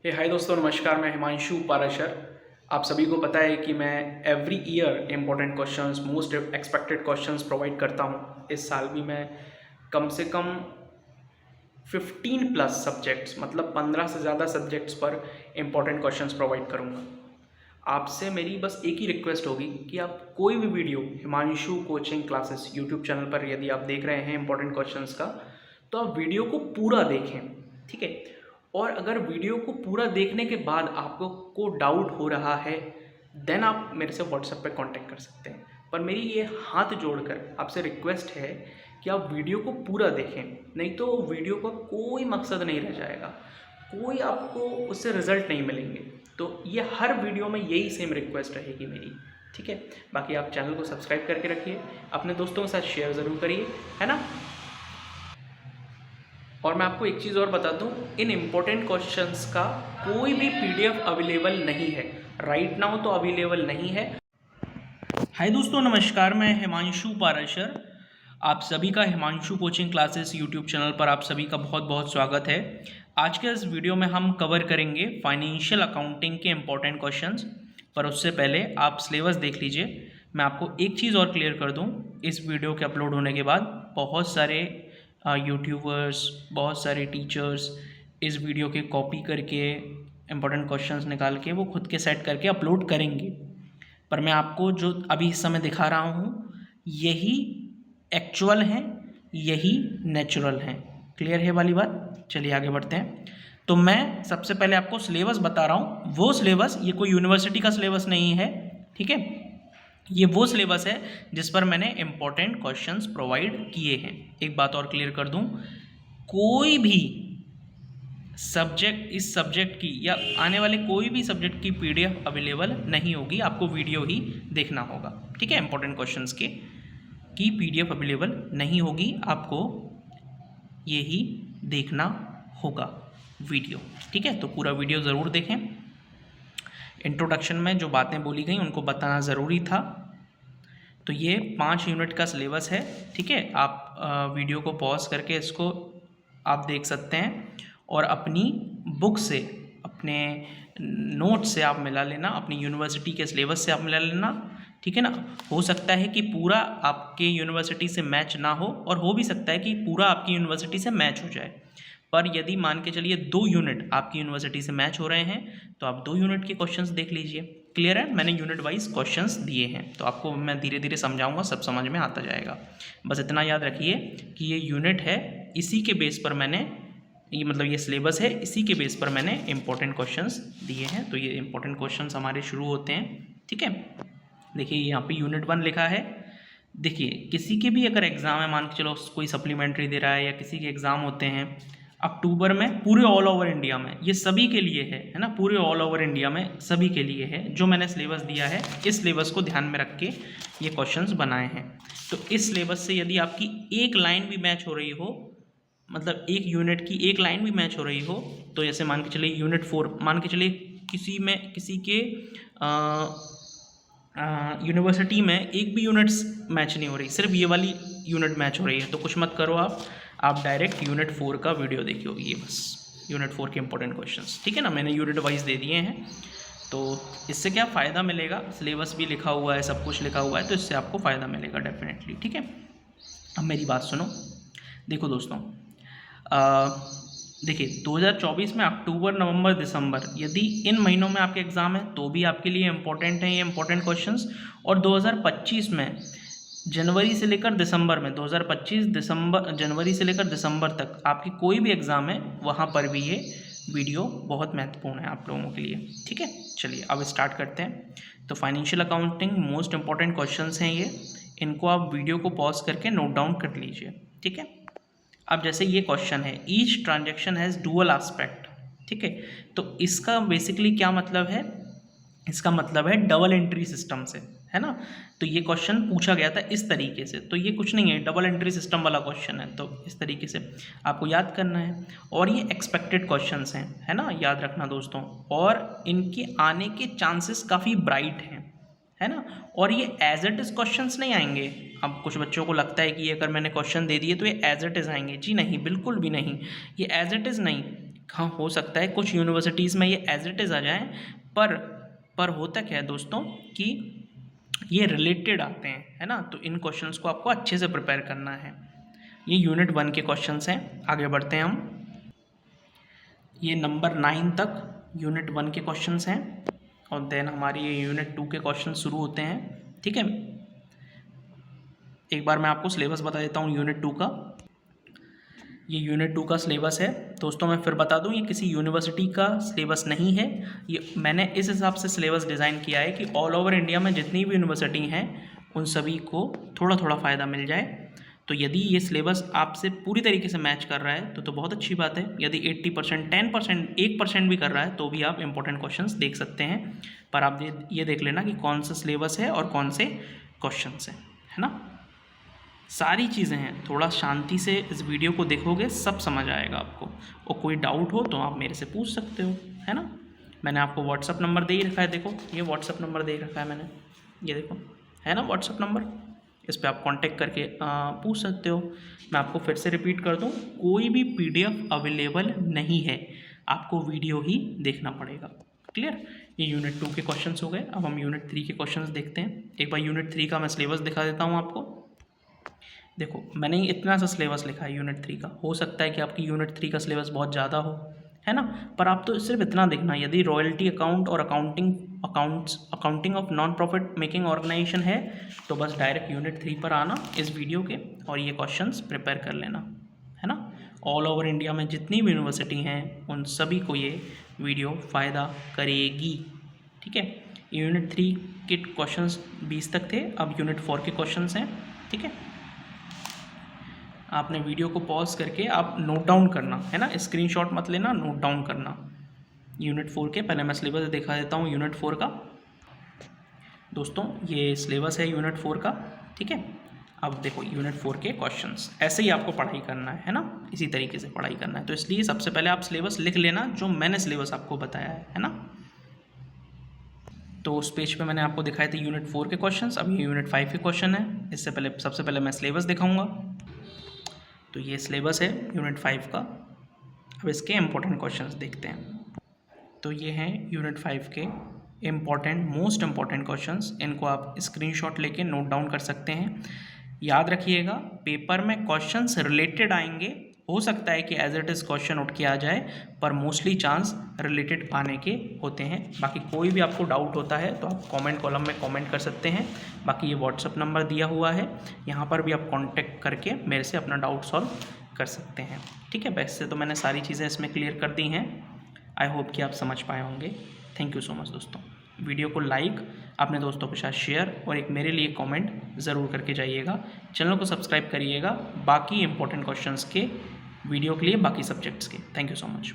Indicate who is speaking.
Speaker 1: हाय दोस्तों, नमस्कार। मैं हिमांशु पाराशर। आप सभी को पता है कि मैं every year important questions, most expected questions provide करता हूं। इस साल भी मैं कम से कम 15 प्लस सब्जेक्ट्स, मतलब 15 से ज़्यादा सब्जेक्ट्स पर इम्पोर्टेंट क्वेश्चंस प्रोवाइड करूंगा। आपसे मेरी बस एक ही रिक्वेस्ट होगी कि आप कोई भी video Himanshu coaching classes YouTube channel पर यदि आप देख रहे हैं इम्पोर्टेंट क्वेश्चंस का, तो आप वीडियो को पूरा देखें, ठीक है। और अगर वीडियो को पूरा देखने के बाद आपको डाउट हो रहा है, देन आप मेरे से व्हाट्सएप पे कांटेक्ट कर सकते हैं। पर मेरी ये हाथ जोड़कर आपसे रिक्वेस्ट है कि आप वीडियो को पूरा देखें, नहीं तो वीडियो का कोई मकसद नहीं रह जाएगा, कोई आपको उससे रिजल्ट नहीं मिलेंगे। तो ये हर वीडियो में यही सेम रिक्वेस्ट रहेगी मेरी, ठीक है। बाकी आप चैनल को सब्सक्राइब करके रखिए, अपने दोस्तों के साथ शेयर ज़रूर करिए, है ना। और मैं आपको एक चीज़ और बता दूं, इन इम्पोर्टेंट क्वेश्चंस का कोई भी पीडीएफ अवेलेबल नहीं है राइट नाउ, तो अवेलेबल नहीं है। हाय दोस्तों, नमस्कार। मैं हिमांशु पाराशर। आप सभी का Himanshu coaching classes YouTube channel पर आप सभी का बहुत बहुत स्वागत है। आज के इस वीडियो में हम कवर करेंगे फाइनेंशियल अकाउंटिंग के इम्पोर्टेंट क्वेश्चंस। पर उससे पहले आप सिलेबस देख लीजिए। मैं आपको एक चीज़ और क्लियर कर दूं, इस वीडियो के अपलोड होने के बाद बहुत सारे यूट्यूबर्स, बहुत सारे टीचर्स इस वीडियो के कॉपी करके इम्पोर्टेंट क्वेश्चंस निकाल के वो खुद के सेट करके अपलोड करेंगे। पर मैं आपको जो अभी इस समय दिखा रहा हूँ, यही एक्चुअल हैं, यही नेचुरल हैं। क्लियर है वाली बात? चलिए आगे बढ़ते हैं। तो मैं सबसे पहले आपको सिलेबस बता रहा हूँ। वो सिलेबस, ये कोई यूनिवर्सिटी का सिलेबस नहीं है, ठीक है। ये वो सिलेबस है जिस पर मैंने इम्पोर्टेंट क्वेश्चंस प्रोवाइड किए हैं। एक बात और क्लियर कर दूं, कोई भी सब्जेक्ट, इस सब्जेक्ट की या आने वाले कोई भी सब्जेक्ट की पीडीएफ अवेलेबल नहीं होगी, आपको वीडियो ही देखना होगा, ठीक है। इम्पोर्टेंट क्वेश्चंस के की पीडीएफ अवेलेबल नहीं होगी, आपको यही देखना होगा वीडियो, ठीक है। तो पूरा वीडियो ज़रूर देखें। इंट्रोडक्शन में जो बातें बोली गई उनको बताना ज़रूरी था। तो ये 5 यूनिट का सिलेबस है, ठीक है। आप वीडियो को पॉज करके इसको आप देख सकते हैं और अपनी बुक से, अपने नोट से आप मिला लेना, अपनी यूनिवर्सिटी के सिलेबस से आप मिला लेना, ठीक है ना। हो सकता है कि पूरा आपके यूनिवर्सिटी से मैच ना हो, और हो भी सकता है कि पूरा आपकी यूनिवर्सिटी से मैच हो जाए। पर यदि मान के चलिए 2 यूनिट आपकी यूनिवर्सिटी से मैच हो रहे हैं, तो आप 2 यूनिट के क्वेश्चंस देख लीजिए। क्लियर है? मैंने यूनिट वाइज क्वेश्चंस दिए हैं, तो आपको मैं धीरे धीरे समझाऊंगा, सब समझ में आता जाएगा। बस इतना याद रखिए कि ये यूनिट है, इसी के बेस पर मैंने, ये मतलब ये सिलेबस है, इसी के बेस पर मैंने इंपॉर्टेंट क्वेश्चंस दिए हैं। तो ये इंपॉर्टेंट क्वेश्चंस हमारे शुरू होते हैं, ठीक है। देखिए यहाँ पे यूनिट 1 लिखा है। देखिए किसी के भी अगर एग्ज़ाम है, मान के चलो कोई सप्लीमेंट्री दे रहा है या किसी के एग्ज़ाम होते हैं अक्टूबर में, पूरे ऑल ओवर इंडिया में, ये सभी के लिए है ना, पूरे ऑल ओवर इंडिया में सभी के लिए है। जो मैंने सिलेबस दिया है, इस सिलेबस को ध्यान में रख के ये क्वेश्चंस बनाए हैं। तो इस सिलेबस से यदि आपकी एक लाइन भी मैच हो रही हो, मतलब एक यूनिट की एक लाइन भी मैच हो रही हो, तो जैसे मान के चलिए यूनिट 4, मान के चलिए किसी के यूनिवर्सिटी में एक भी यूनिट्स मैच नहीं हो रही, सिर्फ ये वाली यूनिट मैच हो रही है, तो कुछ मत करो आप डायरेक्ट यूनिट 4 का वीडियो देखिए, ये बस यूनिट 4 के इंपॉर्टेंट क्वेश्चंस, ठीक है ना। मैंने यूनिट वाइज दे दिए हैं। तो इससे क्या फ़ायदा मिलेगा, सिलेबस भी लिखा हुआ है, सब कुछ लिखा हुआ है, तो इससे आपको फ़ायदा मिलेगा डेफिनेटली, ठीक है। अब मेरी बात सुनो। देखो दोस्तों, देखिए 2024 में अक्टूबर, नवंबर, दिसंबर, यदि इन महीनों में आपके एग्ज़ाम है तो भी आपके लिए इम्पोर्टेंट हैं ये इम्पोर्टेंट क्वेश्चंस। और 2025 में जनवरी से लेकर दिसंबर में, 2025 दिसंबर, जनवरी से लेकर दिसंबर तक आपकी कोई भी एग्ज़ाम है, वहाँ पर भी ये वीडियो बहुत महत्वपूर्ण है आप लोगों के लिए, ठीक है। चलिए अब स्टार्ट करते हैं। तो financial accounting most important questions हैं ये, इनको आप वीडियो को पॉज करके नोट डाउन कर लीजिए, ठीक है। अब जैसे ये क्वेश्चन है, each transaction has dual aspect, ठीक है। तो इसका बेसिकली क्या मतलब है, इसका मतलब है डबल एंट्री सिस्टम से, है ना। तो ये क्वेश्चन पूछा गया था इस तरीके से, तो ये कुछ नहीं है, डबल एंट्री सिस्टम वाला क्वेश्चन है, तो इस तरीके से आपको याद करना है। और ये एक्सपेक्टेड क्वेश्चंस हैं, है ना, याद रखना दोस्तों। और इनके आने के चांसेस काफ़ी ब्राइट हैं, है ना। और ये एज इट इज़ क्वेश्चंस नहीं आएंगे। अब कुछ बच्चों को लगता है कि अगर मैंने क्वेश्चन दे दिए तो ये एज इट इज़ आएंगे, जी नहीं, बिल्कुल भी नहीं। ये एज इट इज़ नहीं, हाँ हो सकता है कुछ यूनिवर्सिटीज़ में ये एज इट इज़ आ जाए, पर होता क्या है दोस्तों कि ये रिलेटेड आते हैं, है ना। तो इन क्वेश्चंस को आपको अच्छे से प्रिपेयर करना है। ये यूनिट 1 के क्वेश्चंस हैं। आगे बढ़ते हैं हम। ये नंबर 9 तक यूनिट 1 के क्वेश्चंस हैं और देन हमारी ये यूनिट 2 के क्वेश्चन शुरू होते हैं। ठीक है, एक बार मैं आपको सिलेबस बता देता हूँ यूनिट 2 का। ये यूनिट 2 का सिलेबस है दोस्तों। मैं फिर बता दूं, ये किसी यूनिवर्सिटी का सिलेबस नहीं है। ये मैंने इस हिसाब से सिलेबस डिज़ाइन किया है कि ऑल ओवर इंडिया में जितनी भी यूनिवर्सिटी हैं उन सभी को थोड़ा थोड़ा फ़ायदा मिल जाए। तो यदि ये सिलेबस आपसे पूरी तरीके से मैच कर रहा है तो बहुत अच्छी बात है। यदि 80%, 10%, 1% भी कर रहा है तो भी आप इंपॉर्टेंट क्वेश्चंस देख सकते हैं। पर आप ये देख लेना कि कौन सा सिलेबस है और कौन से क्वेश्चंस हैं, है ना। सारी चीज़ें हैं, थोड़ा शांति से इस वीडियो को देखोगे सब समझ आएगा आपको। और कोई डाउट हो तो आप मेरे से पूछ सकते हो, है ना। मैंने आपको व्हाट्सअप नंबर दे ही रखा है, देखो ये व्हाट्सअप नंबर दे रखा है मैंने, ये देखो है ना व्हाट्सअप नंबर। इस पर आप कांटेक्ट करके पूछ सकते हो। मैं आपको फिर से रिपीट कर दूं, कोई भी PDF अवेलेबल नहीं है, आपको वीडियो ही देखना पड़ेगा। क्लियर। ये यूनिट 2 के क्वेश्चंस हो गए। अब हम यूनिट 3 के क्वेश्चंस देखते हैं। एक बार यूनिट 3 का मैं सिलेबस दिखा देता हूँ आपको। देखो मैंने इतना सा सिलेबस लिखा है यूनिट 3 का। हो सकता है कि आपकी यूनिट 3 का सिलेबस बहुत ज़्यादा हो, है ना, पर आप तो सिर्फ इतना देखना, यदि रॉयल्टी अकाउंट और accounting of non profit making organisation है तो बस डायरेक्ट यूनिट 3 पर आना इस वीडियो के और ये क्वेश्चंस प्रिपेयर कर लेना, है ना। ऑल ओवर इंडिया में जितनी भी यूनिवर्सिटी हैं उन सभी को ये वीडियो फ़ायदा करेगी। ठीक है, यूनिट 3 के क्वेश्चंस 20 तक थे, अब यूनिट 4 के क्वेश्चंस हैं। ठीक है, आपने वीडियो को पॉज करके आप नोट डाउन करना, है ना, स्क्रीनशॉट मत लेना, नोट डाउन करना। यूनिट 4 के पहले मैं सिलेबस दिखा देता हूँ यूनिट 4 का। दोस्तों ये सिलेबस है यूनिट 4 का। ठीक है, अब देखो यूनिट 4 के क्वेश्चंस, ऐसे ही आपको पढ़ाई करना है ना, इसी तरीके से पढ़ाई करना है। तो इसलिए सबसे पहले आप सिलेबस लिख लेना जो मैंने सिलेबस आपको बताया है ना। तो उस पेज पे मैंने आपको दिखाए थे यूनिट 4 के क्वेश्चंस। अब ये यूनिट 5 के क्वेश्चन है। इससे पहले सबसे पहले मैं सिलेबस दिखाऊंगा। तो ये सिलेबस है यूनिट 5 का। अब इसके इम्पोर्टेंट क्वेश्चंस देखते हैं। तो ये हैं यूनिट 5 के मोस्ट इम्पॉर्टेंट क्वेश्चंस। इनको आप स्क्रीनशॉट लेके नोट डाउन कर सकते हैं। याद रखिएगा, पेपर में क्वेश्चंस रिलेटेड आएंगे। हो सकता है कि एज इट इज़ क्वेश्चन उठ के आ जाए, पर मोस्टली चांस रिलेटेड आने के होते हैं। बाकी कोई भी आपको डाउट होता है तो आप कमेंट कॉलम में कमेंट कर सकते हैं। बाकी ये व्हाट्सअप नंबर दिया हुआ है, यहाँ पर भी आप कांटेक्ट करके मेरे से अपना डाउट सॉल्व कर सकते हैं। ठीक है, वैसे तो मैंने सारी चीज़ें इसमें क्लियर कर दी हैं। आई होप कि आप समझ पाए होंगे। थैंक यू सो मच दोस्तों। वीडियो को लाइक, अपने दोस्तों के साथ शेयर और एक मेरे लिए कमेंट ज़रूर करके जाइएगा। चैनल को सब्सक्राइब करिएगा बाकी इंपॉर्टेंट क्वेश्चंस के वीडियो के लिए, बाकी सब्जेक्ट्स के। Thank you so much.